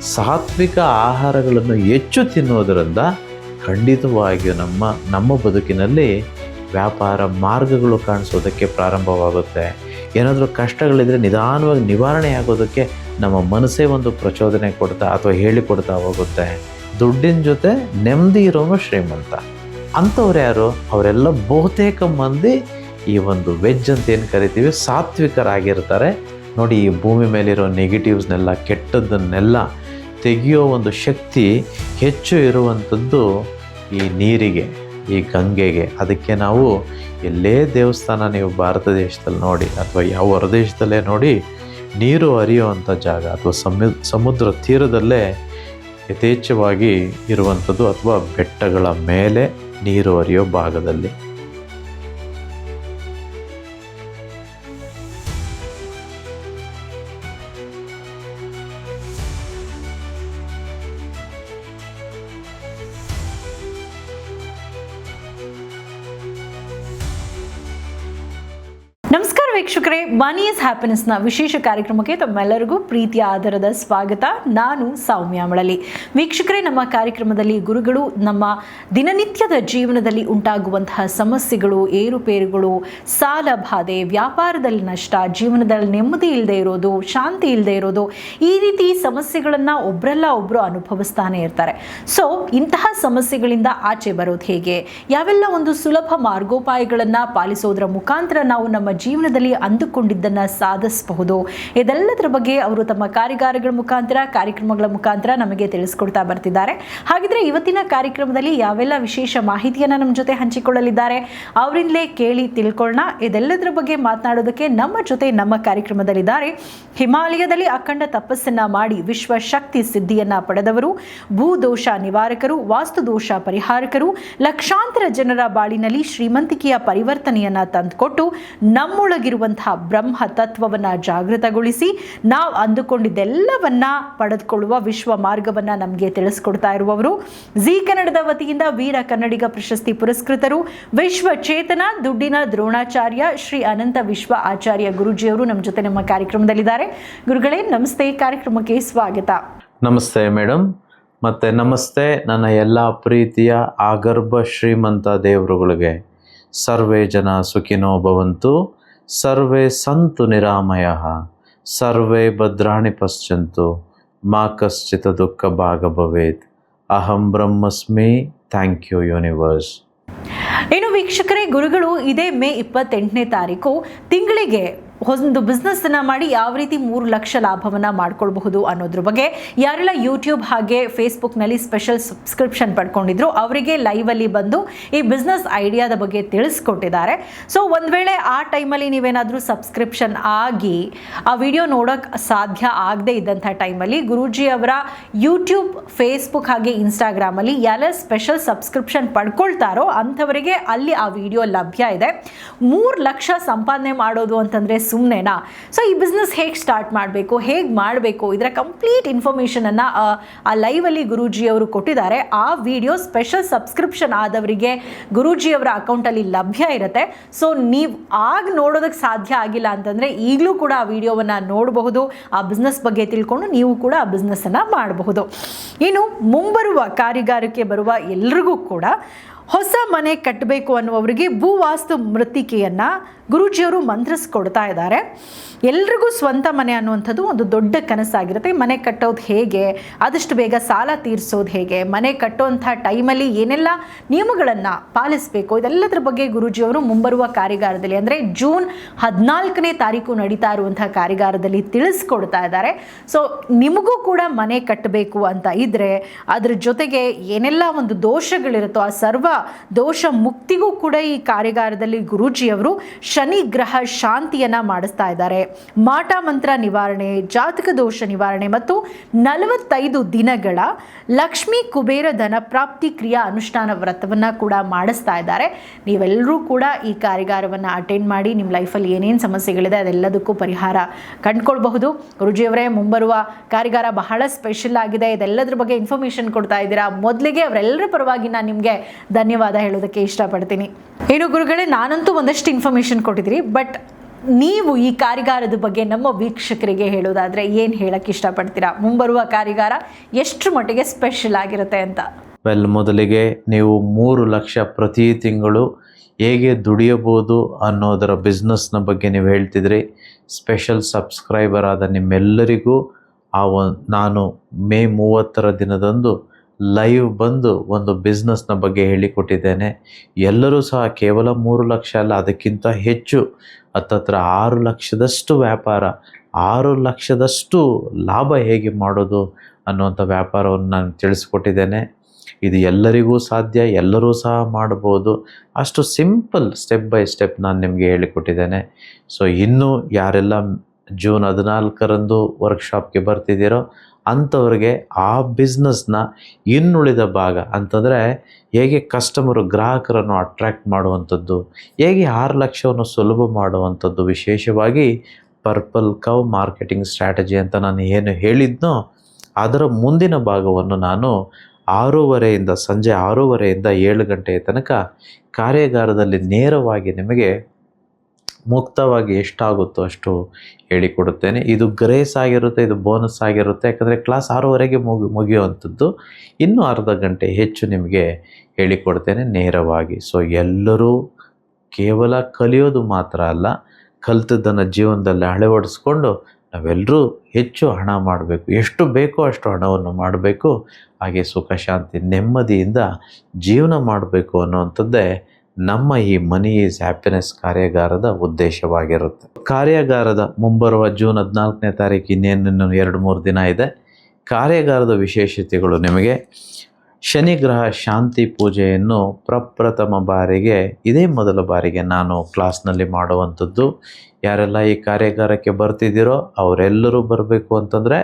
ಸಾತ್ವಿಕ ಆಹಾರಗಳನ್ನು ಹೆಚ್ಚು ತಿನ್ನುವುದರಿಂದ ಖಂಡಿತವಾಗಿಯೂ ನಮ್ಮ ಬದುಕಿನಲ್ಲಿ ವ್ಯಾಪಾರ ಮಾರ್ಗಗಳು ಕಾಣಿಸೋದಕ್ಕೆ ಪ್ರಾರಂಭವಾಗುತ್ತೆ. ಏನಾದರೂ ಕಷ್ಟಗಳಿದ್ದರೆ ನಿಧಾನವಾಗಿ ನಿವಾರಣೆ ಆಗೋದಕ್ಕೆ ನಮ್ಮ ಮನಸ್ಸೇ ಒಂದು ಪ್ರಚೋದನೆ ಕೊಡ್ತಾ ಅಥವಾ ಹೇಳಿಕೊಡ್ತಾ ಹೋಗುತ್ತೆ. ದುಡ್ಡಿನ ಜೊತೆ ನೆಮ್ಮದಿ ಇರೋನು ಶ್ರೀಮಂತ. ಅಂಥವ್ರು ಯಾರು? ಅವರೆಲ್ಲ ಬಹುತೇಕ ಮಂದಿ ಈ ಒಂದು ವೆಜ್ ಅಂತ ಏನು ಕರಿತೀವಿ ಸಾತ್ವಿಕರಾಗಿರ್ತಾರೆ. ನೋಡಿ, ಈ ಭೂಮಿ ಮೇಲಿರೋ ನೆಗೆಟಿವ್ಸ್ನೆಲ್ಲ, ಕೆಟ್ಟದ್ದನ್ನೆಲ್ಲ ತೆಗೆಯೋ ಒಂದು ಶಕ್ತಿ ಹೆಚ್ಚು ಇರುವಂಥದ್ದು ಈ ನೀರಿಗೆ, ಈ ಗಂಗೆಗೆ. ಅದಕ್ಕೆ ನಾವು ಎಲ್ಲೇ ದೇವಸ್ಥಾನ ನೀವು ಭಾರತ ದೇಶದಲ್ಲಿ ನೋಡಿ ಅಥವಾ ಯಾವ ಹೊರದೇಶದಲ್ಲೇ ನೋಡಿ, ನೀರು ಹರಿಯುವಂಥ ಜಾಗ ಅಥವಾ ಸಮುದ್ರ ತೀರದಲ್ಲೇ ಯಥೇಚ್ಛವಾಗಿ ಇರುವಂಥದ್ದು ಅಥವಾ ಬೆಟ್ಟಗಳ ಮೇಲೆ ನೀರು ಹರಿಯೋ ಭಾಗದಲ್ಲಿ. ನಮಸ್ಕಾರ ವೀಕ್ಷಕರೇ, ಮನಿ ಈಸ್ ಹ್ಯಾಪಿನೆಸ್ನ ವಿಶೇಷ ಕಾರ್ಯಕ್ರಮಕ್ಕೆ ತಮ್ಮೆಲ್ಲರಿಗೂ ಪ್ರೀತಿಯ ಆಧಾರದ ಸ್ವಾಗತ. ನಾನು ಸೌಮ್ಯ ಮಳಲಿ. ವೀಕ್ಷಕರೇ, ನಮ್ಮ ಕಾರ್ಯಕ್ರಮದಲ್ಲಿ ಗುರುಗಳು ನಮ್ಮ ದಿನನಿತ್ಯದ ಜೀವನದಲ್ಲಿ ಉಂಟಾಗುವಂತಹ ಸಮಸ್ಯೆಗಳು, ಏರುಪೇರುಗಳು, ಸಾಲ ಬಾಧೆ, ವ್ಯಾಪಾರದಲ್ಲಿ ನಷ್ಟ, ಜೀವನದಲ್ಲಿ ನೆಮ್ಮದಿ ಇಲ್ಲದೆ ಇರೋದು, ಶಾಂತಿ ಇಲ್ಲದೆ ಇರೋದು, ಈ ರೀತಿ ಸಮಸ್ಯೆಗಳನ್ನು ಒಬ್ಬರಲ್ಲ ಒಬ್ಬರು ಅನುಭವಿಸ್ತಾನೆ ಇರ್ತಾರೆ. ಸೊ ಇಂತಹ ಸಮಸ್ಯೆಗಳಿಂದ ಆಚೆ ಬರೋದು ಹೇಗೆ, ಯಾವೆಲ್ಲ ಒಂದು ಸುಲಭ ಮಾರ್ಗೋಪಾಯಗಳನ್ನು ಪಾಲಿಸೋದ್ರ ಮುಖಾಂತರ ನಾವು ನಮ್ಮ ಜೀವನದಲ್ಲಿ ಅಂದುಕೊಂಡಿದ್ದನ್ನು ಸಾಧಿಸಬಹುದು, ಇದೆಲ್ಲದರ ಬಗ್ಗೆ ಅವರು ತಮ್ಮ ಕಾರ್ಯಕ್ರಮಗಳ ಮುಖಾಂತರ ನಮಗೆ ತಿಳಿಸ್ಕೊಡ್ತಾ ಬರ್ತಿದ್ದಾರೆ. ಹಾಗಿದ್ರೆ ಇವತ್ತಿನ ಕಾರ್ಯಕ್ರಮದಲ್ಲಿ ಯಾವೆಲ್ಲ ವಿಶೇಷ ಮಾಹಿತಿಯನ್ನು ನಮ್ಮ ಜೊತೆ ಹಂಚಿಕೊಳ್ಳಲಿದ್ದಾರೆ ಅವರಿಂದಲೇ ಕೇಳಿ ತಿಳ್ಕೊಳ್ಳೋಣ. ಇದೆಲ್ಲದರ ಬಗ್ಗೆ ಮಾತನಾಡೋದಕ್ಕೆ ನಮ್ಮ ಜೊತೆ ನಮ್ಮ ಕಾರ್ಯಕ್ರಮದಲ್ಲಿದ್ದಾರೆ ಹಿಮಾಲಯದಲ್ಲಿ ಅಖಂಡ ತಪಸ್ಸನ್ನ ಮಾಡಿ ವಿಶ್ವ ಶಕ್ತಿ ಸಿದ್ಧಿಯನ್ನ ಪಡೆದವರು, ಭೂದೋಷ ನಿವಾರಕರು, ವಾಸ್ತುದೋಷ ಪರಿಹಾರಕರು, ಲಕ್ಷಾಂತರ ಜನರ ಬಾಳಿನಲ್ಲಿ ಶ್ರೀಮಂತಿಕೆಯ ಪರಿವರ್ತನೆಯನ್ನ ತಂದುಕೊಟ್ಟು ನಮ್ಮೊಳಗಿರುವಂತಹ ಬ್ರಹ್ಮ ತತ್ವವನ್ನು ಜಾಗೃತಗೊಳಿಸಿ ನಾವು ಅಂದುಕೊಂಡಿದ್ದೆಲ್ಲವನ್ನ ಪಡೆದುಕೊಳ್ಳುವ ವಿಶ್ವ ಮಾರ್ಗವನ್ನು ನಮಗೆ ತಿಳಿಸ್ಕೊಡ್ತಾ ಇರುವವರು, ಜಿ ಕನ್ನಡದ ವತಿಯಿಂದ ವೀರ ಕನ್ನಡಿಗ ಪ್ರಶಸ್ತಿ ಪುರಸ್ಕೃತರು, ವಿಶ್ವ ಚೇತನ ದುಡ್ಡಿನ ದ್ರೋಣಾಚಾರ್ಯ ಶ್ರೀ ಅನಂತ ವಿಶ್ವ ಆಚಾರ್ಯ ಗುರುಜಿಯವರು ನಮ್ಮ ಜೊತೆ ನಮ್ಮ ಕಾರ್ಯಕ್ರಮದಲ್ಲಿದ್ದಾರೆ. ಗುರುಗಳೇ ನಮಸ್ತೆ, ಕಾರ್ಯಕ್ರಮಕ್ಕೆ ಸ್ವಾಗತ. ನಮಸ್ತೆ ಮೇಡಮ್. ಮತ್ತು ನಮಸ್ತೆ ನನ್ನ ಎಲ್ಲ ಪ್ರೀತಿಯ ಆಗರ್ಭ ಶ್ರೀಮಂತ ದೇವರುಗಳಿಗೆ. ಸರ್ವೇ ಜನ ಸುಖಿನೋ ಭವಂತು, ಸರ್ವೇ ಸಂತು ನಿರಾಮಯಃ, ಸರ್ವೇ ಭದ್ರಾಣಿ ಪಶ್ಯಂತು, ಮಾ ಕಶ್ಚಿತ್ ದುಃಖ ಭಾಗ ಭವೇತ್. ಅಹಂ ಬ್ರಹ್ಮಸ್ಮಿ. Thank you universe. ಇನ್ನು ವೀಕ್ಷಕರೇ, ಗುರುಗಳು ಇದೇ ಮೇ 28ನೇ ತಾರೀಕು ತಿಂಗಳಿಗೆ ಒಂದು ಬಿಸ್ನೆಸ್ಸನ್ನು ಮಾಡಿ ಯಾವ ರೀತಿ 3 ಲಕ್ಷ ಲಾಭವನ್ನು ಮಾಡ್ಕೊಳ್ಬಹುದು ಅನ್ನೋದ್ರ ಬಗ್ಗೆ ಯಾರೆಲ್ಲ ಯೂಟ್ಯೂಬ್ ಹಾಗೆ ಫೇಸ್ಬುಕ್ನಲ್ಲಿ ಸ್ಪೆಷಲ್ ಸಬ್ಸ್ಕ್ರಿಪ್ಷನ್ ಪಡ್ಕೊಂಡಿದ್ರು ಅವರಿಗೆ ಲೈವಲ್ಲಿ ಬಂದು ಈ ಬಿಸ್ನೆಸ್ ಐಡಿಯಾದ ಬಗ್ಗೆ ತಿಳಿಸ್ಕೊಟ್ಟಿದ್ದಾರೆ. ಸೊ ಒಂದು ವೇಳೆ ಆ ಟೈಮಲ್ಲಿ ನೀವೇನಾದರೂ ಸಬ್ಸ್ಕ್ರಿಪ್ಷನ್ ಆಗಿ ಆ ವಿಡಿಯೋ ನೋಡೋಕ್ಕೆ ಸಾಧ್ಯ ಆಗದೇ ಇದ್ದಂಥ ಟೈಮಲ್ಲಿ ಗುರೂಜಿ ಅವರ ಯೂಟ್ಯೂಬ್, ಫೇಸ್ಬುಕ್ ಹಾಗೆ ಇನ್ಸ್ಟಾಗ್ರಾಮಲ್ಲಿ ಯಾರೆಲ್ಲ ಸ್ಪೆಷಲ್ ಸಬ್ಸ್ಕ್ರಿಪ್ಷನ್ ಪಡ್ಕೊಳ್ತಾರೋ ಅಂಥವರಿಗೆ ಅಲ್ಲಿ ಆ ವಿಡಿಯೋ ಲಭ್ಯ ಇದೆ. 3 ಲಕ್ಷ ಸಂಪಾದನೆ ಮಾಡೋದು ಅಂತಂದರೆ ಸುಮ್ಮನೆನಾ? ಸೊ ಈ ಬಿಸ್ನೆಸ್ ಹೇಗೆ ಸ್ಟಾರ್ಟ್ ಮಾಡಬೇಕು, ಹೇಗೆ ಮಾಡಬೇಕು, ಇದರ ಕಂಪ್ಲೀಟ್ ಇನ್ಫಾರ್ಮೇಷನನ್ನು ಆ ಲೈವಲ್ಲಿ ಗುರೂಜಿಯವರು ಕೊಟ್ಟಿದ್ದಾರೆ. ಆ ವಿಡಿಯೋ ಸ್ಪೆಷಲ್ ಸಬ್ಸ್ಕ್ರಿಪ್ಷನ್ ಆದವರಿಗೆ ಗುರೂಜಿಯವರ ಅಕೌಂಟಲ್ಲಿ ಲಭ್ಯ ಇರುತ್ತೆ. ಸೊ ನೀವು ಆಗ ನೋಡೋದಕ್ಕೆ ಸಾಧ್ಯ ಆಗಿಲ್ಲ ಅಂತಂದರೆ ಈಗಲೂ ಕೂಡ ಆ ವಿಡಿಯೋವನ್ನು ನೋಡಬಹುದು. ಆ ಬಿಸ್ನೆಸ್ ಬಗ್ಗೆ ತಿಳ್ಕೊಂಡು ನೀವು ಕೂಡ ಆ ಬಿಸ್ನೆಸ್ಸನ್ನು ಮಾಡಬಹುದು. ಇನ್ನು ಮುಂಬರುವ ಕಾರ್ಯಗಾರಕ್ಕೆ ಬರುವ ಎಲ್ರಿಗೂ ಕೂಡ ಹೊಸ ಮನೆ ಕಟ್ಟಬೇಕು ಅನ್ನುವವರಿಗೆ ಭೂವಾಸ್ತು ಮೃತ್ತಿಕೆಯನ್ನು ಗುರೂಜಿಯವರು ಮಂತ್ರಿಸ್ಕೊಡ್ತಾ ಇದ್ದಾರೆ. ಎಲ್ರಿಗೂ ಸ್ವಂತ ಮನೆ ಅನ್ನುವಂಥದ್ದು ಒಂದು ದೊಡ್ಡ ಕನಸಾಗಿರುತ್ತೆ. ಮನೆ ಕಟ್ಟೋದು ಹೇಗೆ, ಆದಷ್ಟು ಬೇಗ ಸಾಲ ತೀರಿಸೋದು ಹೇಗೆ, ಮನೆ ಕಟ್ಟೋವಂಥ ಟೈಮಲ್ಲಿ ಏನೆಲ್ಲ ನಿಯಮಗಳನ್ನು ಪಾಲಿಸಬೇಕು, ಇದೆಲ್ಲದರ ಬಗ್ಗೆ ಗುರೂಜಿಯವರು ಮುಂಬರುವ ಕಾರ್ಯಗಾರದಲ್ಲಿ ಅಂದರೆ ಜೂನ್ 14ನೇ ತಾರೀಕು ನಡೀತಾ ಇರುವಂಥ ಕಾರ್ಯಗಾರದಲ್ಲಿ ತಿಳಿಸ್ಕೊಡ್ತಾ ಇದ್ದಾರೆ. ಸೊ ನಿಮಗೂ ಕೂಡ ಮನೆ ಕಟ್ಟಬೇಕು ಅಂತ ಇದ್ದರೆ ಅದ್ರ ಜೊತೆಗೆ ಏನೆಲ್ಲ ಒಂದು ದೋಷಗಳಿರುತ್ತೋ ಆ ಸರ್ವ ದೋಷ ಮುಕ್ತಿಗೂ ಕೂಡ ಈ ಕಾರ್ಯಗಾರದಲ್ಲಿ ಗುರೂಜಿಯವರು ಶನಿ ಗ್ರಹ ಶಾಂತಿಯನ್ನು ಮಾಡಿಸ್ತಾ ಇದ್ದಾರೆ. ಮಾಟ ಮಂತ್ರ ನಿವಾರಣೆ, ಜಾತಕ ದೋಷ ನಿವಾರಣೆ ಮತ್ತು 45 ದಿನಗಳ ಲಕ್ಷ್ಮೀ ಕುಬೇರ ಧನ ಪ್ರಾಪ್ತಿ ಕ್ರಿಯಾ ಅನುಷ್ಠಾನ ವ್ರತವನ್ನು ಕೂಡ ಮಾಡಿಸ್ತಾ ಇದ್ದಾರೆ. ನೀವೆಲ್ಲರೂ ಕೂಡ ಈ ಕಾರ್ಯಗಾರವನ್ನು ಅಟೆಂಡ್ ಮಾಡಿ ನಿಮ್ಮ ಲೈಫಲ್ಲಿ ಏನೇನು ಸಮಸ್ಯೆಗಳಿದೆ ಅದೆಲ್ಲದಕ್ಕೂ ಪರಿಹಾರ ಕಂಡುಕೊಳ್ಬಹುದು. ಗುರೂಜಿಯವರೇ, ಮುಂಬರುವ ಕಾರ್ಯಗಾರ ಬಹಳ ಸ್ಪೆಷಲ್ ಆಗಿದೆ. ಇದೆಲ್ಲದರ ಬಗ್ಗೆ ಇನ್ಫಾರ್ಮೇಷನ್ ಕೊಡ್ತಾ ಇದ್ದೀರಾ. ಮೊದಲಿಗೆ ಅವರೆಲ್ಲರ ಪರವಾಗಿ ನಾನು ನಿಮಗೆ ಧನ್ಯವಾದ ಹೇಳೋದಕ್ಕೆ ಇಷ್ಟಪಡ್ತೀನಿ. ಏನು ಗುರುಗಳೇ, ನಾನಂತೂ ಒಂದಷ್ಟು ಇನ್ಫಾರ್ಮೇಷನ್ ಕೊಟ್ಟಿದ್ದೀರಿ, ಬಟ್ ನೀವು ಈ ಕಾರ್ಯಾಗಾರದ ಬಗ್ಗೆ ನಮ್ಮ ವೀಕ್ಷಕರಿಗೆ ಹೇಳೋದಾದರೆ ಏನು ಹೇಳಕ್ಕೆ ಇಷ್ಟಪಡ್ತೀರಾ? ಮುಂಬರುವ ಕಾರ್ಯಾಗಾರ ಎಷ್ಟರ ಮಟ್ಟಿಗೆ ಸ್ಪೆಷಲ್ ಆಗಿರುತ್ತೆ ಅಂತ? ಮೊದಲಿಗೆ ನೀವು 3 ಲಕ್ಷ ಪ್ರತಿ ತಿಂಗಳು ಹೇಗೆ ದುಡಿಯಬಹುದು ಅನ್ನೋದರ ಬಿಸ್ನೆಸ್ನ ಬಗ್ಗೆ ನೀವು ಹೇಳ್ತಿದ್ರಿ. ಸ್ಪೆಷಲ್ ಸಬ್ಸ್ಕ್ರೈಬರ್ ಆದ ನಿಮ್ಮೆಲ್ಲರಿಗೂ ನಾನು ಮೇ 30ರ ದಿನದಂದು ಲೈವ್ ಬಂದು ಒಂದು ಬಿಸ್ನೆಸ್ನ ಬಗ್ಗೆ ಹೇಳಿಕೊಟ್ಟಿದ್ದೇನೆ. ಎಲ್ಲರೂ ಸಹ ಕೇವಲ 3 ಲಕ್ಷ ಅಲ್ಲ, ಅದಕ್ಕಿಂತ ಹೆಚ್ಚು, ಹತ್ತತ್ರ 6 ಲಕ್ಷದಷ್ಟು ವ್ಯಾಪಾರ, 6 ಲಕ್ಷದಷ್ಟು ಲಾಭ ಹೇಗೆ ಮಾಡೋದು ಅನ್ನುವಂಥ ವ್ಯಾಪಾರವನ್ನು ನಾನು ತಿಳಿಸ್ಕೊಟ್ಟಿದ್ದೇನೆ. ಇದು ಎಲ್ಲರಿಗೂ ಸಾಧ್ಯ, ಎಲ್ಲರೂ ಸಹ ಮಾಡ್ಬೋದು. ಅಷ್ಟು ಸಿಂಪಲ್ ಸ್ಟೆಪ್ ಬೈ ಸ್ಟೆಪ್ ನಾನು ನಿಮಗೆ ಹೇಳಿಕೊಟ್ಟಿದ್ದೇನೆ. ಸೊ ಇನ್ನೂ ಯಾರೆಲ್ಲ ಜೂನ್ 14ರಂದು ವರ್ಕ್ಶಾಪ್ಗೆ ಬರ್ತಿದ್ದೀರೋ ಅಂಥವ್ರಿಗೆ ಆ ಬಿಸ್ನೆಸ್ನ ಇನ್ನುಳಿದ ಭಾಗ ಅಂತಂದರೆ ಹೇಗೆ ಗ್ರಾಹಕರನ್ನು ಅಟ್ರ್ಯಾಕ್ಟ್ ಮಾಡುವಂಥದ್ದು, ಹೇಗೆ 6 ಲಕ್ಷವನ್ನು ಸುಲಭ ಮಾಡುವಂಥದ್ದು, ವಿಶೇಷವಾಗಿ ಪರ್ಪಲ್ ಕವ್ ಮಾರ್ಕೆಟಿಂಗ್ ಸ್ಟ್ರಾಟಜಿ ಅಂತ ನಾನು ಏನು ಹೇಳಿದ್ನೋ ಅದರ ಮುಂದಿನ ಭಾಗವನ್ನು ನಾನು 6:30ಯಿಂದ ಸಂಜೆ 6:30ಯಿಂದ 7 ಗಂಟೆಯ ತನಕ ಕಾರ್ಯಾಗಾರದಲ್ಲಿ ನೇರವಾಗಿ ನಿಮಗೆ ಮುಕ್ತವಾಗಿ ಎಷ್ಟಾಗುತ್ತೋ ಅಷ್ಟು ಹೇಳಿಕೊಡುತ್ತೇನೆ. ಇದು ಗ್ರೇಸ್ ಆಗಿರುತ್ತೆ, ಇದು ಬೋನಸ್ ಆಗಿರುತ್ತೆ. ಯಾಕಂದರೆ ಕ್ಲಾಸ್ 6:30ಗೆ ಮುಗಿಯುವಂಥದ್ದು. ಇನ್ನೂ ಅರ್ಧ ಗಂಟೆ ಹೆಚ್ಚು ನಿಮಗೆ ಹೇಳಿಕೊಡ್ತೇನೆ ನೇರವಾಗಿ. ಸೊ ಎಲ್ಲರೂ ಕೇವಲ ಕಲಿಯೋದು ಮಾತ್ರ ಅಲ್ಲ, ಕಲಿತದ್ದನ್ನು ಜೀವನದಲ್ಲಿ ಅಳವಡಿಸ್ಕೊಂಡು ನಾವೆಲ್ಲರೂ ಹೆಚ್ಚು ಹಣ ಮಾಡಬೇಕು, ಎಷ್ಟು ಬೇಕೋ ಅಷ್ಟು ಹಣವನ್ನು ಮಾಡಬೇಕು, ಹಾಗೆ ಸುಖ ಶಾಂತಿ ನೆಮ್ಮದಿಯಿಂದ ಜೀವನ ಮಾಡಬೇಕು ಅನ್ನುವಂಥದ್ದೇ ನಮ್ಮ ಈ ಮನಿ ಈಸ್ ಹ್ಯಾಪಿನೆಸ್ ಕಾರ್ಯಾಗಾರದ ಉದ್ದೇಶವಾಗಿರುತ್ತೆ. ಕಾರ್ಯಾಗಾರದ ಮುಂಬರುವ ಜೂನ್ 14ನೇ ತಾರೀಕು ಇನ್ನೇನು 2-3 ದಿನ ಇದೆ. ಕಾರ್ಯಾಗಾರದ ವಿಶೇಷತೆಗಳು ನಿಮಗೆ ಶನಿ ಗ್ರಹ ಶಾಂತಿ ಪೂಜೆಯನ್ನು ಪ್ರಪ್ರಥಮ ಬಾರಿಗೆ, ಇದೇ ಮೊದಲ ಬಾರಿಗೆ ನಾನು ಕ್ಲಾಸ್ನಲ್ಲಿ ಮಾಡುವಂಥದ್ದು. ಯಾರೆಲ್ಲ ಈ ಕಾರ್ಯಾಗಾರಕ್ಕೆ ಬರ್ತಿದ್ದೀರೋ ಅವರೆಲ್ಲರೂ ಬರಬೇಕು ಅಂತಂದರೆ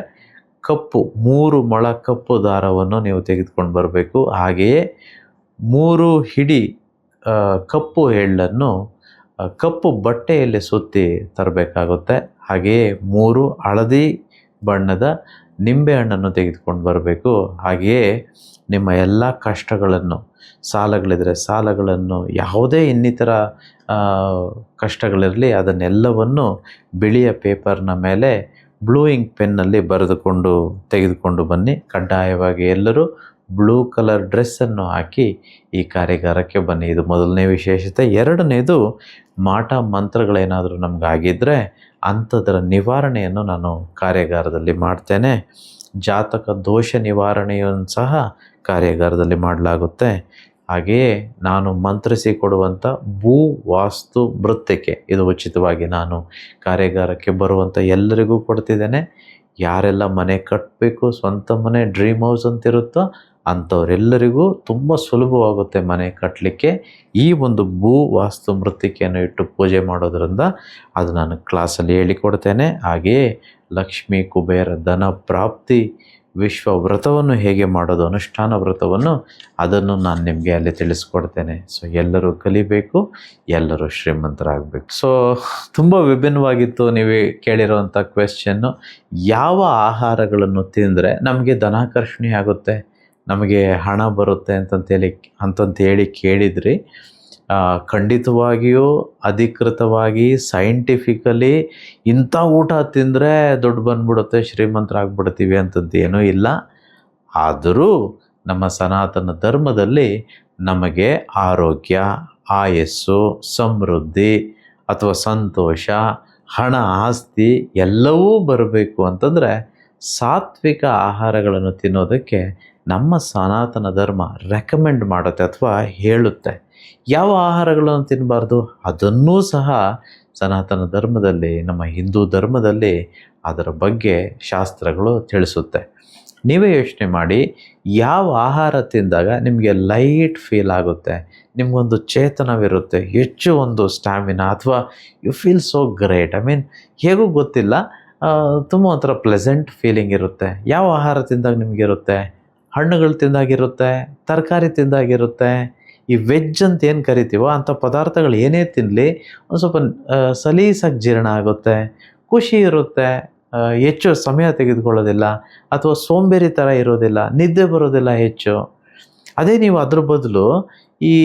ಕಪ್ಪು 3 ಮೊಳ ಕಪ್ಪು ದಾರವನ್ನು ನೀವು ತೆಗೆದುಕೊಂಡು ಬರಬೇಕು. ಹಾಗೆಯೇ 3 ಹಿಡಿ ಕಪ್ಪು ಎಳ್ಳನ್ನು ಕಪ್ಪು ಬಟ್ಟೆಯಲ್ಲಿ ಸುತ್ತಿ ತರಬೇಕಾಗುತ್ತೆ. ಹಾಗೆಯೇ 3 ಹಳದಿ ಬಣ್ಣದ ನಿಂಬೆಹಣ್ಣನ್ನು ತೆಗೆದುಕೊಂಡು ಬರಬೇಕು. ಹಾಗೆಯೇ ನಿಮ್ಮ ಎಲ್ಲ ಕಷ್ಟಗಳನ್ನು, ಸಾಲಗಳಿದ್ರೆ ಸಾಲಗಳನ್ನು, ಯಾವುದೇ ಇನ್ನಿತರ ಕಷ್ಟಗಳಿರಲಿ ಅದನ್ನೆಲ್ಲವನ್ನು ಬಿಳಿಯ ಪೇಪರ್ನ ಮೇಲೆ ಬ್ಲೂ ಇಂಕ್ ಪೆನ್ನಲ್ಲಿ ಬರೆದುಕೊಂಡು ತೆಗೆದುಕೊಂಡು ಬನ್ನಿ. ಕಡ್ಡಾಯವಾಗಿ ಎಲ್ಲರೂ ಬ್ಲೂ ಕಲರ್ ಡ್ರೆಸ್ಸನ್ನು ಹಾಕಿ ಈ ಕಾರ್ಯಾಗಾರಕ್ಕೆ ಬನ್ನಿ. ಇದು ಮೊದಲನೇ ವಿಶೇಷತೆ. ಎರಡನೇದು, ಮಾಟ ಮಂತ್ರಗಳೇನಾದರೂ ನಮಗಾಗಿದ್ದರೆ ಅಂಥದರ ನಿವಾರಣೆಯನ್ನು ನಾನು ಕಾರ್ಯಾಗಾರದಲ್ಲಿ ಮಾಡ್ತೇನೆ. ಜಾತಕ ದೋಷ ನಿವಾರಣೆಯನ್ನು ಸಹ ಕಾರ್ಯಾಗಾರದಲ್ಲಿ ಮಾಡಲಾಗುತ್ತೆ. ಹಾಗೆಯೇ ನಾನು ಮಂತ್ರಿಸಿ ಕೊಡುವಂಥ ಭೂ ವಾಸ್ತು ಮೃತ್ತಿಕೆ ಇದು ಉಚಿತವಾಗಿ ನಾನು ಕಾರ್ಯಾಗಾರಕ್ಕೆ ಬರುವಂಥ ಎಲ್ಲರಿಗೂ ಕೊಡ್ತಿದ್ದೇನೆ. ಯಾರೆಲ್ಲ ಮನೆ ಕಟ್ಟಬೇಕು, ಸ್ವಂತ ಮನೆ ಡ್ರೀಮ್ ಹೌಸ್ ಅಂತಿರುತ್ತೋ ಅಂಥವರೆಲ್ಲರಿಗೂ ತುಂಬ ಸುಲಭವಾಗುತ್ತೆ ಮನೆ ಕಟ್ಟಲಿಕ್ಕೆ. ಈ ಒಂದು ಭೂ ವಾಸ್ತು ಮೃತ್ತಿಕೆಯನ್ನು ಇಟ್ಟು ಪೂಜೆ ಮಾಡೋದರಿಂದ ಅದು ನಾನು ಕ್ಲಾಸಲ್ಲಿ ಹೇಳಿಕೊಡ್ತೇನೆ. ಹಾಗೆಯೇ ಲಕ್ಷ್ಮೀ ಕುಬೇರ ಧನ ಪ್ರಾಪ್ತಿ ವಿಶ್ವ ವ್ರತವನ್ನು ಹೇಗೆ ಮಾಡೋದು, ಅನುಷ್ಠಾನ ವ್ರತವನ್ನು, ಅದನ್ನು ನಾನು ನಿಮಗೆ ಅಲ್ಲಿ ತಿಳಿಸ್ಕೊಡ್ತೇನೆ. ಸೊ ಎಲ್ಲರೂ ಕಲಿಬೇಕು, ಎಲ್ಲರೂ ಶ್ರೀಮಂತರಾಗಬೇಕು. ಸೊ ತುಂಬ ವಿಭಿನ್ನವಾಗಿತ್ತು ನೀವು ಕೇಳಿರೋವಂಥ ಕ್ವೆಶ್ಚನ್ನು. ಯಾವ ಆಹಾರಗಳನ್ನು ತಿಂದರೆ ನಮಗೆ ಧನಾಕರ್ಷಣೆ ಆಗುತ್ತೆ, ನಮಗೆ ಹಣ ಬರುತ್ತೆ ಅಂತಂತೇಳಿ ಕೇಳಿದ್ರಿ. ಖಂಡಿತವಾಗಿಯೂ ಅಧಿಕೃತವಾಗಿ ಸೈಂಟಿಫಿಕಲಿ ಇಂಥ ಊಟ ತಿಂದರೆ ದುಡ್ಡು ಬಂದ್ಬಿಡುತ್ತೆ, ಶ್ರೀಮಂತರಾಗ್ಬಿಡ್ತೀವಿ ಅಂತಂದು ಏನೂ ಇಲ್ಲ. ಆದರೂ ನಮ್ಮ ಸನಾತನ ಧರ್ಮದಲ್ಲಿ ನಮಗೆ ಆರೋಗ್ಯ, ಆಯಸ್ಸು, ಸಮೃದ್ಧಿ ಅಥವಾ ಸಂತೋಷ, ಹಣ, ಆಸ್ತಿ ಎಲ್ಲವೂ ಬರಬೇಕು ಅಂತಂದರೆ ಸಾತ್ವಿಕ ಆಹಾರಗಳನ್ನು ತಿನ್ನೋದಕ್ಕೆ ನಮ್ಮ ಸನಾತನ ಧರ್ಮ ರೆಕಮೆಂಡ್ ಮಾಡುತ್ತೆ ಅಥವಾ ಹೇಳುತ್ತೆ. ಯಾವ ಆಹಾರಗಳನ್ನು ತಿನ್ನಬಾರ್ದು ಅದನ್ನೂ ಸಹ ಸನಾತನ ಧರ್ಮದಲ್ಲಿ, ನಮ್ಮ ಹಿಂದೂ ಧರ್ಮದಲ್ಲಿ ಅದರ ಬಗ್ಗೆ ಶಾಸ್ತ್ರಗಳು ತಿಳಿಸುತ್ತೆ. ನೀವೇ ಯೋಚನೆ ಮಾಡಿ, ಯಾವ ಆಹಾರ ತಿಂದಾಗ ನಿಮಗೆ ಲೈಟ್ ಫೀಲ್ ಆಗುತ್ತೆ, ನಿಮಗೊಂದು ಚೇತನವಿರುತ್ತೆ, ಹೆಚ್ಚು ಒಂದು ಸ್ಟ್ಯಾಮಿನಾ, ಅಥವಾ ಯು ಫೀಲ್ ಸೋ ಗ್ರೇಟ್. ಹೇಗೂ ಗೊತ್ತಿಲ್ಲ, ತುಂಬ ಒಂಥರ ಪ್ಲೆಸೆಂಟ್ ಫೀಲಿಂಗ್ ಇರುತ್ತೆ. ಯಾವ ಆಹಾರ ತಿಂದಾಗ ನಿಮಗಿರುತ್ತೆ? ಹಣ್ಣುಗಳು ತಿಂದಾಗಿರುತ್ತೆ, ತರಕಾರಿ ತಿಂದಾಗಿರುತ್ತೆ. ಈ ವೆಜ್ ಅಂತ ಏನು ಕರಿತೀವೋ ಅಂಥ ಪದಾರ್ಥಗಳು ಏನೇ ತಿನ್ನಲಿ ಒಂದು ಸ್ವಲ್ಪ ಸಲೀಸಾಗಿ ಜೀರ್ಣ ಆಗುತ್ತೆ, ಖುಷಿ ಇರುತ್ತೆ, ಹೆಚ್ಚು ಸಮಯ ತೆಗೆದುಕೊಳ್ಳೋದಿಲ್ಲ, ಅಥವಾ ಸೋಂಬೇರಿ ಥರ ಇರೋದಿಲ್ಲ, ನಿದ್ದೆ ಬರೋದಿಲ್ಲ ಹೆಚ್ಚು. ಅದೇ ನೀವು ಅದ್ರ ಬದಲು ಈ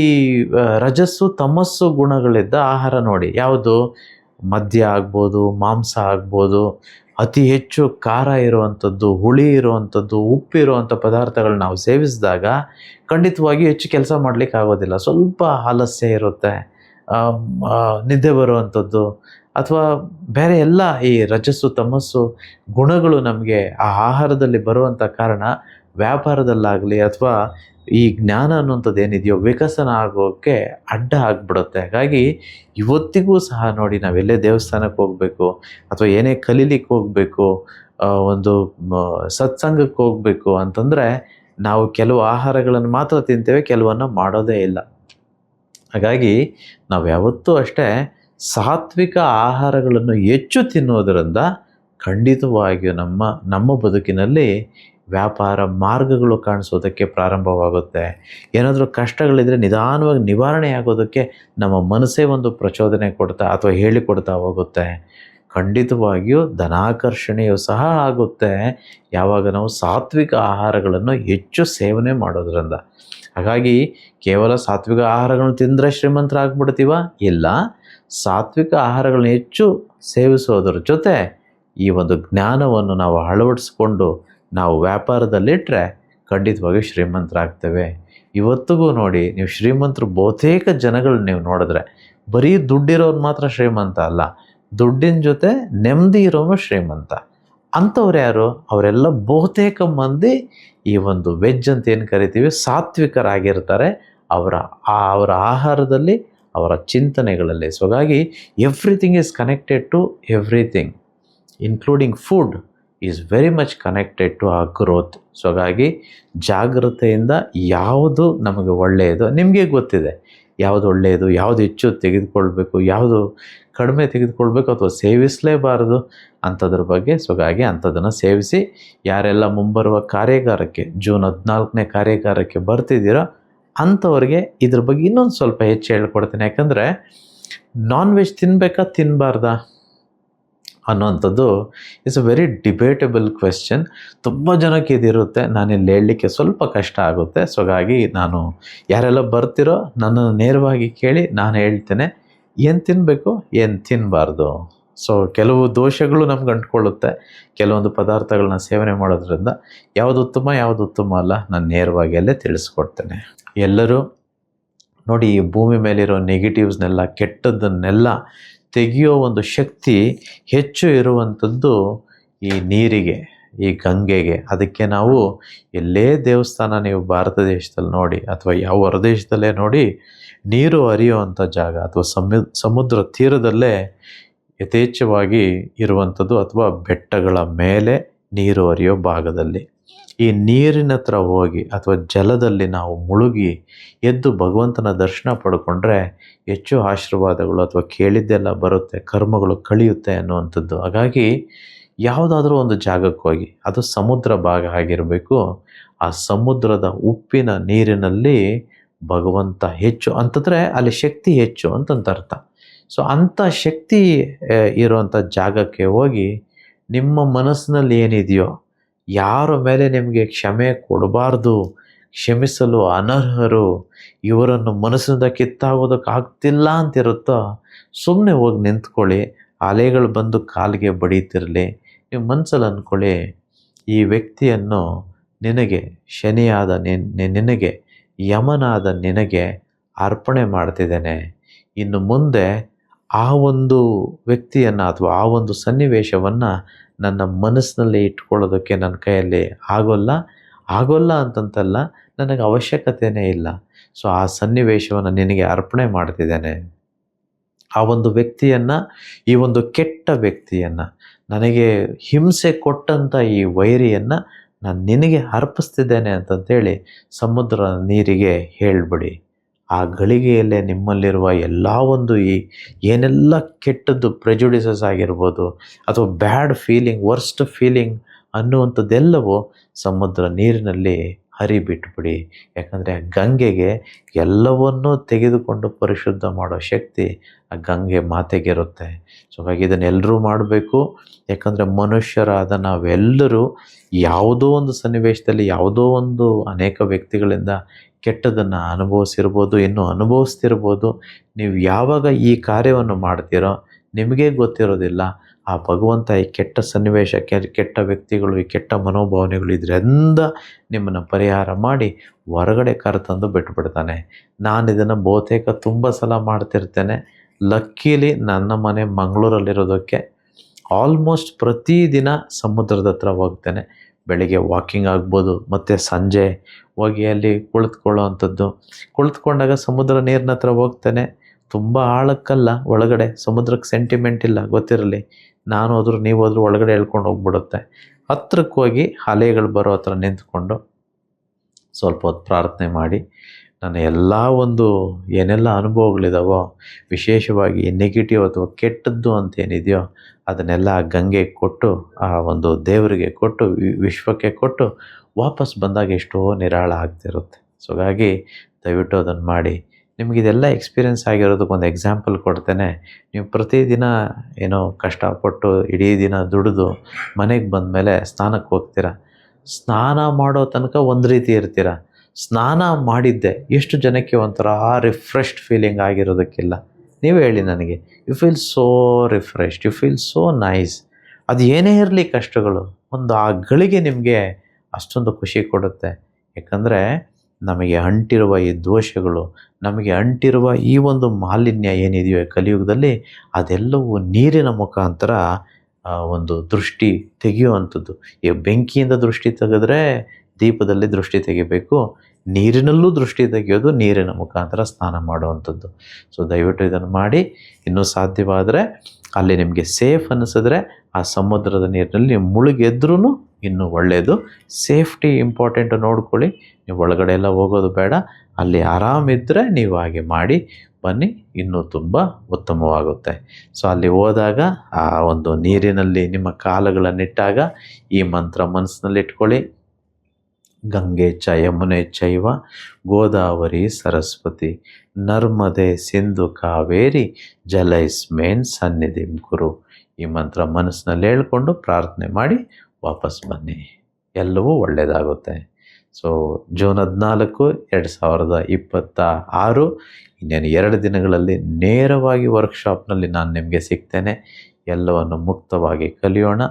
ರಜಸ್ಸು ತಮಸ್ಸು ಗುಣಗಳಿದ್ದ ಆಹಾರ ನೋಡಿ, ಯಾವುದು ಮದ್ಯ ಆಗ್ಬೋದು, ಮಾಂಸ ಆಗ್ಬೋದು, ಅತಿ ಹೆಚ್ಚು ಖಾರ ಇರುವಂಥದ್ದು, ಹುಳಿ ಇರುವಂಥದ್ದು, ಉಪ್ಪಿರುವಂಥ ಪದಾರ್ಥಗಳನ್ನ ನಾವು ಸೇವಿಸಿದಾಗ ಖಂಡಿತವಾಗಿಯೂ ಹೆಚ್ಚು ಕೆಲಸ ಮಾಡಲಿಕ್ಕೆ ಆಗೋದಿಲ್ಲ. ಸ್ವಲ್ಪ ಆಲಸ್ಯ ಇರುತ್ತೆ, ನಿದ್ದೆ ಬರುವಂಥದ್ದು, ಅಥವಾ ಬೇರೆ ಎಲ್ಲ ಈ ರಜಸ್ಸು ತಮಸ್ಸು ಗುಣಗಳು ನಮಗೆ ಆ ಆಹಾರದಲ್ಲಿ ಬರುವಂಥ ಕಾರಣ ವ್ಯಾಪಾರದಲ್ಲಾಗಲಿ ಅಥವಾ ಈ ಜ್ಞಾನ ಅನ್ನುವಂಥದ್ದು ಏನಿದೆಯೋ ವಿಕಸನ ಆಗೋಕ್ಕೆ ಅಡ್ಡ ಆಗಿಬಿಡುತ್ತೆ. ಹಾಗಾಗಿ ಇವತ್ತಿಗೂ ಸಹ ನೋಡಿ, ನಾವೆಲ್ಲೇ ದೇವಸ್ಥಾನಕ್ಕೆ ಹೋಗಬೇಕು ಅಥವಾ ಏನೇ ಕಲೀಲಿಕ್ಕೆ ಹೋಗಬೇಕು, ಒಂದು ಸತ್ಸಂಗಕ್ಕೆ ಹೋಗಬೇಕು ಅಂತಂದರೆ ನಾವು ಕೆಲವು ಆಹಾರಗಳನ್ನು ಮಾತ್ರ ತಿಂತೇವೆ, ಕೆಲವನ್ನು ಮಾಡೋದೇ ಇಲ್ಲ. ಹಾಗಾಗಿ ನಾವು ಯಾವತ್ತೂ ಅಷ್ಟೇ ಸಾತ್ವಿಕ ಆಹಾರಗಳನ್ನು ಹೆಚ್ಚು ತಿನ್ನುವುದರಿಂದ ಖಂಡಿತವಾಗಿಯೂ ನಮ್ಮ ಬದುಕಿನಲ್ಲಿ ವ್ಯಾಪಾರ ಮಾರ್ಗಗಳು ಕಾಣಿಸೋದಕ್ಕೆ ಪ್ರಾರಂಭವಾಗುತ್ತೆ. ಏನಾದರೂ ಕಷ್ಟಗಳಿದ್ದರೆ ನಿಧಾನವಾಗಿ ನಿವಾರಣೆ ಆಗೋದಕ್ಕೆ ನಮ್ಮ ಮನಸ್ಸೇ ಒಂದು ಪ್ರಚೋದನೆ ಕೊಡ್ತಾ ಅಥವಾ ಹೇಳಿಕೊಡ್ತಾ ಹೋಗುತ್ತೆ. ಖಂಡಿತವಾಗಿಯೂ ಧನಾಕರ್ಷಣೆಯೂ ಸಹ ಆಗುತ್ತೆ ಯಾವಾಗ ನಾವು ಸಾತ್ವಿಕ ಆಹಾರಗಳನ್ನು ಹೆಚ್ಚು ಸೇವನೆ ಮಾಡೋದ್ರಿಂದ. ಹಾಗಾಗಿ ಕೇವಲ ಸಾತ್ವಿಕ ಆಹಾರಗಳನ್ನು ತಿಂದರೆ ಶ್ರೀಮಂತರಾಗ್ಬಿಡ್ತೀವ? ಇಲ್ಲ. ಸಾತ್ವಿಕ ಆಹಾರಗಳನ್ನ ಹೆಚ್ಚು ಸೇವಿಸೋದ್ರ ಜೊತೆ ಈ ಒಂದು ಜ್ಞಾನವನ್ನು ನಾವು ಅಳವಡಿಸ್ಕೊಂಡು ನಾವು ವ್ಯಾಪಾರದಲ್ಲಿಟ್ಟರೆ ಖಂಡಿತವಾಗಿ ಶ್ರೀಮಂತರಾಗ್ತೇವೆ. ಇವತ್ತಿಗೂ ನೋಡಿ, ನೀವು ಶ್ರೀಮಂತರು ಬಹುತೇಕ ಜನಗಳನ್ನ ನೀವು ನೋಡಿದ್ರೆ ಬರೀ ದುಡ್ಡಿರೋರು ಮಾತ್ರ ಶ್ರೀಮಂತ ಅಲ್ಲ, ದುಡ್ಡಿನ ಜೊತೆ ನೆಮ್ಮದಿ ಇರೋನು ಶ್ರೀಮಂತ. ಅಂಥವ್ರು ಯಾರು? ಅವರೆಲ್ಲ ಬಹುತೇಕ ಮಂದಿ ಈ ಒಂದು ವೆಜ್ ಅಂತ ಏನು ಕರಿತೀವಿ ಸಾತ್ವಿಕರಾಗಿರ್ತಾರೆ ಅವರ ಆಹಾರದಲ್ಲಿ, ಅವರ ಚಿಂತನೆಗಳಲ್ಲಿ. ಸೊ ಹಾಗಾಗಿ everything is connected to everything, including food is very much connected to ಆ ಗ್ರೋತ್. ಸೊ ಹಾಗಾಗಿ ಜಾಗ್ರತೆಯಿಂದ ಯಾವುದು ನಮಗೆ ಒಳ್ಳೆಯದು, ನಿಮಗೆ ಗೊತ್ತಿದೆ ಯಾವುದು ಒಳ್ಳೆಯದು, ಯಾವುದು ಹೆಚ್ಚು ತೆಗೆದುಕೊಳ್ಬೇಕು, ಯಾವುದು ಕಡಿಮೆ ತೆಗೆದುಕೊಳ್ಬೇಕು ಅಥವಾ ಸೇವಿಸಲೇಬಾರದು ಅಂಥದ್ರ ಬಗ್ಗೆ. ಸೊ ಹಾಗಾಗಿ ಅಂಥದ್ದನ್ನು ಸೇವಿಸಿ. ಯಾರೆಲ್ಲ ಮುಂಬರುವ ಕಾರ್ಯಾಗಾರಕ್ಕೆ ಜೂನ್ 14ನೇ ಕಾರ್ಯಾಗಾರಕ್ಕೆ ಬರ್ತಿದ್ದೀರೋ ಅಂಥವ್ರಿಗೆ ಇದ್ರ ಬಗ್ಗೆ ಇನ್ನೊಂದು ಸ್ವಲ್ಪ ಹೆಚ್ಚು ಹೇಳ್ಕೊಡ್ತೀನಿ. ಯಾಕಂದರೆ ನಾನ್ ವೆಜ್ ತಿನ್ನಬೇಕಾ ತಿನ್ನಬಾರ್ದಾ ಅನ್ನೋವಂಥದ್ದು it's a very debatable question. ತುಂಬ ಜನಕ್ಕೆ ಇದಿರುತ್ತೆ, ನಾನಿಲ್ಲಿ ಹೇಳಲಿಕ್ಕೆ ಸ್ವಲ್ಪ ಕಷ್ಟ ಆಗುತ್ತೆ. ಸೊ ಹಾಗಾಗಿ ನಾನು ಯಾರೆಲ್ಲ ಬರ್ತಿರೋ ನನ್ನನ್ನು ನೇರವಾಗಿ ಕೇಳಿ ನಾನು ಹೇಳ್ತೇನೆ ಏನು ತಿನ್ನಬೇಕು, ಏನು ತಿನ್ನಬಾರ್ದು. ಸೊ ಕೆಲವು ದೋಷಗಳು ನಮ್ಗೆ ಅಂಟ್ಕೊಳ್ಳುತ್ತೆ ಕೆಲವೊಂದು ಪದಾರ್ಥಗಳನ್ನ ಸೇವನೆ ಮಾಡೋದ್ರಿಂದ. ಯಾವುದು ಉತ್ತಮ ಯಾವುದು ಉತ್ತಮ ಅಲ್ಲ ನಾನು ನೇರವಾಗಿ ಅಲ್ಲೇ ತಿಳಿಸ್ಕೊಡ್ತೇನೆ. ಎಲ್ಲರೂ ನೋಡಿ, ಈ ಭೂಮಿ ಮೇಲಿರೋ ನೆಗೆಟಿವ್ಸ್ನೆಲ್ಲ, ಕೆಟ್ಟದ್ದನ್ನೆಲ್ಲ ತೆಗೆಯೋ ಒಂದು ಶಕ್ತಿ ಹೆಚ್ಚು ಇರುವಂಥದ್ದು ಈ ನೀರಿಗೆ, ಈ ಗಂಗೆಗೆ. ಅದಕ್ಕೆ ನಾವು ಎಲ್ಲೇ ದೇವಸ್ಥಾನ ನೀವು ಭಾರತ ದೇಶದಲ್ಲಿ ನೋಡಿ ಅಥವಾ ಯಾವ ಹೊರದೇಶದಲ್ಲೇ ನೋಡಿ, ನೀರು ಹರಿಯುವಂಥ ಜಾಗ ಅಥವಾ ಸಮುದ್ರ ತೀರದಲ್ಲೇ ಯಥೇಚ್ಛವಾಗಿ ಇರುವಂಥದ್ದು ಅಥವಾ ಬೆಟ್ಟಗಳ ಮೇಲೆ ನೀರು ಹರಿಯೋ ಭಾಗದಲ್ಲಿ ಈ ನೀರಿನ ಹತ್ರ ಹೋಗಿ ಅಥವಾ ಜಲದಲ್ಲಿ ನಾವು ಮುಳುಗಿ ಎದ್ದು ಭಗವಂತನ ದರ್ಶನ ಪಡ್ಕೊಂಡ್ರೆ ಹೆಚ್ಚು ಆಶೀರ್ವಾದಗಳು ಅಥವಾ ಕೇಳಿದ್ದೆಲ್ಲ ಬರುತ್ತೆ, ಕರ್ಮಗಳು ಕಳಿಯುತ್ತೆ ಅನ್ನುವಂಥದ್ದು. ಹಾಗಾಗಿ ಯಾವುದಾದ್ರೂ ಒಂದು ಜಾಗಕ್ಕೆ ಹೋಗಿ, ಅದು ಸಮುದ್ರ ಭಾಗ ಆಗಿರಬೇಕು, ಆ ಸಮುದ್ರದ ಉಪ್ಪಿನ ನೀರಿನಲ್ಲಿ ಭಗವಂತ ಹೆಚ್ಚು ಅಂತಂದರೆ ಅಲ್ಲಿ ಶಕ್ತಿ ಹೆಚ್ಚು ಅಂತಂತ ಅರ್ಥ. ಸೊ ಅಂಥ ಶಕ್ತಿ ಇರುವಂಥ ಜಾಗಕ್ಕೆ ಹೋಗಿ ನಿಮ್ಮ ಮನಸ್ಸಿನಲ್ಲಿ ಏನಿದೆಯೋ, ಯಾರ ಮೇಲೆ ನಿಮಗೆ ಕ್ಷಮೆ ಕೊಡಬಾರ್ದು, ಕ್ಷಮಿಸಲು ಅನರ್ಹರು, ಇವರನ್ನು ಮನಸ್ಸಿನಿಂದ ಕಿತ್ತಾಗೋದಕ್ಕಾಗ್ತಿಲ್ಲ ಅಂತಿರುತ್ತೋ, ಸುಮ್ಮನೆ ಹೋಗಿ ನಿಂತ್ಕೊಳ್ಳಿ. ಅಲೆಗಳು ಬಂದು ಕಾಲಿಗೆ ಬಡೀತಿರಲಿ, ನೀವು ಮನಸ್ಸಲ್ಲಿ ಅಂದ್ಕೊಳ್ಳಿ, ಈ ವ್ಯಕ್ತಿಯನ್ನು ನಿನಗೆ ಶನಿಯಾದ ನಿನಗೆ, ಯಮನಾದ ನಿನಗೆ ಅರ್ಪಣೆ ಮಾಡ್ತಿದ್ದೇನೆ. ಇನ್ನು ಮುಂದೆ ಆ ಒಂದು ವ್ಯಕ್ತಿಯನ್ನು ಅಥವಾ ಆ ಒಂದು ಸನ್ನಿವೇಶವನ್ನು ನನ್ನ ಮನಸ್ಸಿನಲ್ಲಿ ಇಟ್ಕೊಳ್ಳೋದಕ್ಕೆ ನನ್ನ ಕೈಯಲ್ಲಿ ಆಗೋಲ್ಲ ಅಂತಂತಲ್ಲ, ನನಗೆ ಅವಶ್ಯಕತೆಯೇ ಇಲ್ಲ. ಸೊ ಆ ಸನ್ನಿವೇಶವನ್ನು ನಿನಗೆ ಅರ್ಪಣೆ ಮಾಡ್ತಿದ್ದೇನೆ. ಆ ಒಂದು ವ್ಯಕ್ತಿಯನ್ನು, ಈ ಒಂದು ಕೆಟ್ಟ ವ್ಯಕ್ತಿಯನ್ನು, ನನಗೆ ಹಿಂಸೆ ಕೊಟ್ಟಂಥ ಈ ವೈರಿಯನ್ನು ನಾನು ನಿನಗೆ ಅರ್ಪಿಸ್ತಿದ್ದೇನೆ ಅಂತಂತೇಳಿ ಸಮುದ್ರ ನೀರಿಗೆ ಹೇಳಿಬಿಡಿ. ಆ ಗಳಿಗೆಯಲ್ಲೇ ನಿಮ್ಮಲ್ಲಿರುವ ಎಲ್ಲ ಒಂದು ಈ ಏನೆಲ್ಲ ಕೆಟ್ಟದ್ದು ಪ್ರೆಜುಡಿಸಸ್ ಆಗಿರ್ಬೋದು ಅಥವಾ ಬ್ಯಾಡ್ ಫೀಲಿಂಗ್, ವರ್ಸ್ಟ್ ಫೀಲಿಂಗ್ ಅನ್ನುವಂಥದ್ದೆಲ್ಲವೂ ಸಮುದ್ರ ನೀರಿನಲ್ಲಿ ಹರಿಬಿಟ್ಬಿಡಿ. ಯಾಕಂದರೆ ಆ ಗಂಗೆಗೆ ಎಲ್ಲವನ್ನೂ ತೆಗೆದುಕೊಂಡು ಪರಿಶುದ್ಧ ಮಾಡೋ ಶಕ್ತಿ ಆ ಗಂಗೆ ಮಾತೆಗಿರುತ್ತೆ. ಸೊ ಹಾಗಾಗಿ ಇದನ್ನೆಲ್ಲರೂ ಮಾಡಬೇಕು. ಯಾಕಂದರೆ ಮನುಷ್ಯರಾದ ನಾವೆಲ್ಲರೂ ಯಾವುದೋ ಒಂದು ಸನ್ನಿವೇಶದಲ್ಲಿ ಯಾವುದೋ ಒಂದು ಅನೇಕ ವ್ಯಕ್ತಿಗಳಿಂದ ಕೆಟ್ಟದನ್ನು ಅನುಭವಿಸಿರ್ಬೋದು, ಇನ್ನೂ ಅನುಭವಿಸ್ತಿರ್ಬೋದು. ನೀವು ಯಾವಾಗ ಈ ಕಾರ್ಯವನ್ನು ಮಾಡ್ತೀರೋ ನಿಮಗೇ ಗೊತ್ತಿರೋದಿಲ್ಲ. ಆ ಭಗವಂತ ಈ ಕೆಟ್ಟ ಸನ್ನಿವೇಶ, ಕೆಟ್ಟ ವ್ಯಕ್ತಿಗಳು, ಈ ಕೆಟ್ಟ ಮನೋಭಾವನೆಗಳು ಇದರಿಂದ ನಿಮ್ಮನ್ನು ಪರಿಹಾರ ಮಾಡಿ ಹೊರಗಡೆ ಕರೆತಂದು ಬಿಟ್ಬಿಡ್ತಾನೆ. ನಾನು ಇದನ್ನು ಬಹುತೇಕ ತುಂಬ ಸಲ ಮಾಡ್ತಿರ್ತೇನೆ. ಲಕ್ಕೀಲಿ ನನ್ನ ಮನೆ ಮಂಗಳೂರಲ್ಲಿರೋದಕ್ಕೆ ಆಲ್ಮೋಸ್ಟ್ ಪ್ರತಿದಿನ ಸಮುದ್ರದ ಹತ್ರ ಹೋಗ್ತೇನೆ. ಬೆಳಿಗ್ಗೆ ವಾಕಿಂಗ್ ಆಗ್ಬೋದು, ಮತ್ತು ಸಂಜೆ ಹೋಗಿ ಅಲ್ಲಿ ಕುಳಿತುಕೊಳ್ಳೋ ಅಂಥದ್ದು. ಕುಳಿತುಕೊಂಡಾಗ ಸಮುದ್ರ ನೀರಿನ ಹತ್ರ ಹೋಗ್ತೇನೆ. ತುಂಬ ಆಳಕ್ಕಲ್ಲ, ಒಳಗಡೆ. ಸಮುದ್ರಕ್ಕೆ ಸೆಂಟಿಮೆಂಟ್ ಇಲ್ಲ, ಗೊತ್ತಿರಲಿ. ನಾನು ಹೋದ್ರೂ ನೀವು ಹೋದ್ರೂ ಒಳಗಡೆ ಎಳ್ಕೊಂಡು ಹೋಗ್ಬಿಡುತ್ತೆ. ಹತ್ರಕ್ಕೆ ಹೋಗಿ ಅಲೆಗಳು ಬರೋ ಹತ್ರ ನಿಂತ್ಕೊಂಡು ಸ್ವಲ್ಪ ಹೊತ್ತು ಪ್ರಾರ್ಥನೆ ಮಾಡಿ ನನ್ನ ಎಲ್ಲ ಒಂದು ಏನೆಲ್ಲ ಅನುಭವಗಳಿದಾವೋ, ವಿಶೇಷವಾಗಿ ನೆಗೆಟಿವ್ ಅಥವಾ ಕೆಟ್ಟದ್ದು ಅಂತ ಏನಿದೆಯೋ ಅದನ್ನೆಲ್ಲ ಗಂಗೆಗೆ ಕೊಟ್ಟು, ಆ ಒಂದು ದೇವರಿಗೆ ಕೊಟ್ಟು, ವಿಶ್ವಕ್ಕೆ ಕೊಟ್ಟು ವಾಪಸ್ ಬಂದಾಗ ಎಷ್ಟೋ ನಿರಾಳ ಆಗ್ತಿರುತ್ತೆ. ಸೊ ಹಾಗಾಗಿ ದಯವಿಟ್ಟು ಅದನ್ನು ಮಾಡಿ. ನಿಮಗಿದೆಲ್ಲ ಎಕ್ಸ್ಪೀರಿಯೆನ್ಸ್ ಆಗಿರೋದಕ್ಕೆ ಒಂದು ಎಕ್ಸಾಂಪಲ್ ಕೊಡ್ತೇನೆ. ನೀವು ಪ್ರತಿದಿನ ಏನೋ ಕಷ್ಟಪಟ್ಟು ಇಡೀ ದಿನ ದುಡಿದು ಮನೆಗೆ ಬಂದಮೇಲೆ ಸ್ನಾನಕ್ಕೆ ಹೋಗ್ತೀರ. ಸ್ನಾನ ಮಾಡೋ ತನಕ ಒಂದು ರೀತಿ ಇರ್ತೀರ. ಸ್ನಾನ ಮಾಡಿದ್ದೆ ಎಷ್ಟು ಜನಕ್ಕೆ ಒಂಥರ ರಿಫ್ರೆಶ್ಡ್ ಫೀಲಿಂಗ್ ಆಗಿರೋದಕ್ಕಿಲ್ಲ? ನೀವು ಹೇಳಿ ನನಗೆ. You feel so refreshed, you feel so nice. ಅದು ಏನೇ ಇರಲಿ ಕಷ್ಟಗಳು, ಒಂದು ಆ ಗಳಿಗೆ ನಿಮಗೆ ಅಷ್ಟೊಂದು ಖುಷಿ ಕೊಡುತ್ತೆ. ಯಾಕಂದರೆ ನಮಗೆ ಅಂಟಿರುವ ಈ ದೋಷಗಳು, ನಮಗೆ ಅಂಟಿರುವ ಈ ಒಂದು ಮಾಲಿನ್ಯ ಏನಿದೆಯೋ ಕಲಿಯುಗದಲ್ಲಿ, ಅದೆಲ್ಲವೂ ನೀರಿನ ಮುಖಾಂತರ ಒಂದು ದೃಷ್ಟಿ ತೆಗೆಯುವಂಥದ್ದು. ಈ ಬೆಂಕಿಯಿಂದ ದೃಷ್ಟಿ ತೆಗೆದ್ರೆ ದೀಪದಲ್ಲಿ ದೃಷ್ಟಿ ತೆಗಿಬೇಕು, ನೀರಿನಲ್ಲೂ ದೃಷ್ಟಿ ತೆಗೆಯೋದು ನೀರಿನ ಮುಖಾಂತರ ಸ್ನಾನ ಮಾಡುವಂಥದ್ದು. ಸೊ ದಯವಿಟ್ಟು ಇದನ್ನು ಮಾಡಿ. ಇನ್ನೂ ಸಾಧ್ಯವಾದರೆ ಅಲ್ಲಿ ನಿಮಗೆ ಸೇಫ್ ಅನ್ನಿಸಿದ್ರೆ ಆ ಸಮುದ್ರದ ನೀರಿನಲ್ಲಿ ನೀವು ಮುಳುಗೆದ್ರೂ ಇನ್ನೂ ಒಳ್ಳೆಯದು. ಸೇಫ್ಟಿ ಇಂಪಾರ್ಟೆಂಟು ನೋಡ್ಕೊಳ್ಳಿ. ನೀವು ಒಳಗಡೆ ಎಲ್ಲ ಹೋಗೋದು ಬೇಡ. ಅಲ್ಲಿ ಆರಾಮಿದ್ದರೆ ನೀವು ಹಾಗೆ ಮಾಡಿ ಬನ್ನಿ, ಇನ್ನೂ ತುಂಬ ಉತ್ತಮವಾಗುತ್ತೆ. ಸೊ ಅಲ್ಲಿ ಹೋದಾಗ ಆ ಒಂದು ನೀರಿನಲ್ಲಿ ನಿಮ್ಮ ಕಾಲುಗಳನ್ನಿಟ್ಟಾಗ ಈ ಮಂತ್ರ ಮನಸ್ಸಿನಲ್ಲಿ ಇಟ್ಕೊಳ್ಳಿ. ಗಂಗೆ ಚ ಯಮುನೆ ಚೈವ ಗೋದಾವರಿ ಸರಸ್ವತಿ ನರ್ಮದೆ ಸಿಂಧು ಕಾವೇರಿ ಜಲೈಸ್ಮೇನ್ ಸನ್ನಿಧಿಂ ಕುರು. ಈ ಮಂತ್ರ ಮನಸ್ಸಿನಲ್ಲಿ ಹೇಳ್ಕೊಂಡು ಪ್ರಾರ್ಥನೆ ಮಾಡಿ ವಾಪಸ್ ಬನ್ನಿ, ಎಲ್ಲವೂ ಒಳ್ಳೆಯದಾಗುತ್ತೆ. ಸೊ ಜೂನ್ 14, 2026 ಇನ್ನೇನು 2 ದಿನಗಳಲ್ಲಿ ನೇರವಾಗಿ ವರ್ಕ್ಶಾಪ್ನಲ್ಲಿ ನಾನು ನಿಮಗೆ ಸಿಗ್ತೇನೆ. ಎಲ್ಲವನ್ನು ಮುಕ್ತವಾಗಿ ಕಲಿಯೋಣ,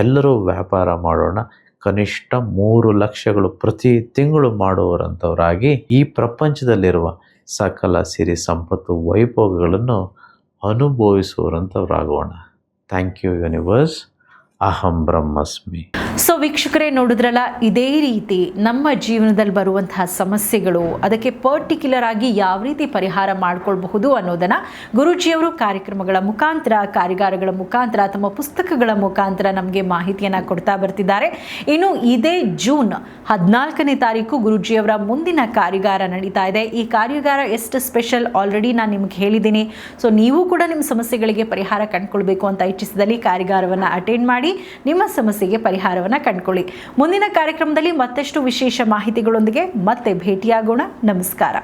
ಎಲ್ಲರೂ ವ್ಯಾಪಾರ ಮಾಡೋಣ. ಕನಿಷ್ಠ 3 ಲಕ್ಷಗಳು ಪ್ರತಿ ತಿಂಗಳು ಮಾಡುವರಂಥವರಾಗಿ ಈ ಪ್ರಪಂಚದಲ್ಲಿರುವ ಸಕಲ ಸಿರಿ ಸಂಪತ್ತು ವೈಭೋಗಗಳನ್ನು ಅನುಭವಿಸುವರಂಥವರಾಗೋಣ. Thank you universe. ಅಹಂ ಬ್ರಹ್ಮಸ್ಮಿ. ಸೊ ವೀಕ್ಷಕರೇ, ನೋಡಿದ್ರಲ್ಲ, ಇದೇ ರೀತಿ ನಮ್ಮ ಜೀವನದಲ್ಲಿ ಬರುವಂತಹ ಸಮಸ್ಯೆಗಳು, ಅದಕ್ಕೆ ಪರ್ಟಿಕ್ಯುಲರ್ ಆಗಿ ಯಾವ ರೀತಿ ಪರಿಹಾರ ಮಾಡ್ಕೊಳ್ಬಹುದು ಅನ್ನೋದನ್ನು ಗುರೂಜಿಯವರು ಕಾರ್ಯಕ್ರಮಗಳ ಮುಖಾಂತರ, ಕಾರ್ಯಾಗಾರಗಳ ಮುಖಾಂತರ, ತಮ್ಮ ಪುಸ್ತಕಗಳ ಮುಖಾಂತರ ನಮಗೆ ಮಾಹಿತಿಯನ್ನು ಕೊಡ್ತಾ ಬರ್ತಿದ್ದಾರೆ. ಇನ್ನು ಇದೇ ಜೂನ್ 14ನೇ ತಾರೀಕು ಗುರೂಜಿಯವರ ಮುಂದಿನ ಕಾರ್ಯಾಗಾರ ನಡೀತಾ ಇದೆ. ಈ ಕಾರ್ಯಾಗಾರ ಎಷ್ಟು ಸ್ಪೆಷಲ್ ಆಲ್ರೆಡಿ ನಾನು ನಿಮ್ಗೆ ಹೇಳಿದ್ದೀನಿ. ಸೊ ನೀವು ಕೂಡ ನಿಮ್ಮ ಸಮಸ್ಯೆಗಳಿಗೆ ಪರಿಹಾರ ಕಂಡುಕೊಳ್ಬೇಕು ಅಂತ ಇಚ್ಛಿಸಿದಲ್ಲಿ ಕಾರ್ಯಾಗಾರವನ್ನು ಅಟೆಂಡ್ ಮಾಡಿ ನಿಮ್ಮ ಸಮಸ್ಯೆಗೆ ಪರಿಹಾರವನ್ನು ಕಂಡುಕೊಳ್ಳಿ. ಮುಂದಿನ ಕಾರ್ಯಕ್ರಮದಲ್ಲಿ ಮತ್ತಷ್ಟು ವಿಶೇಷ ಮಾಹಿತಿಗಳೊಂದಿಗೆ ಮತ್ತೆ ಭೇಟಿಯಾಗೋಣ. ನಮಸ್ಕಾರ.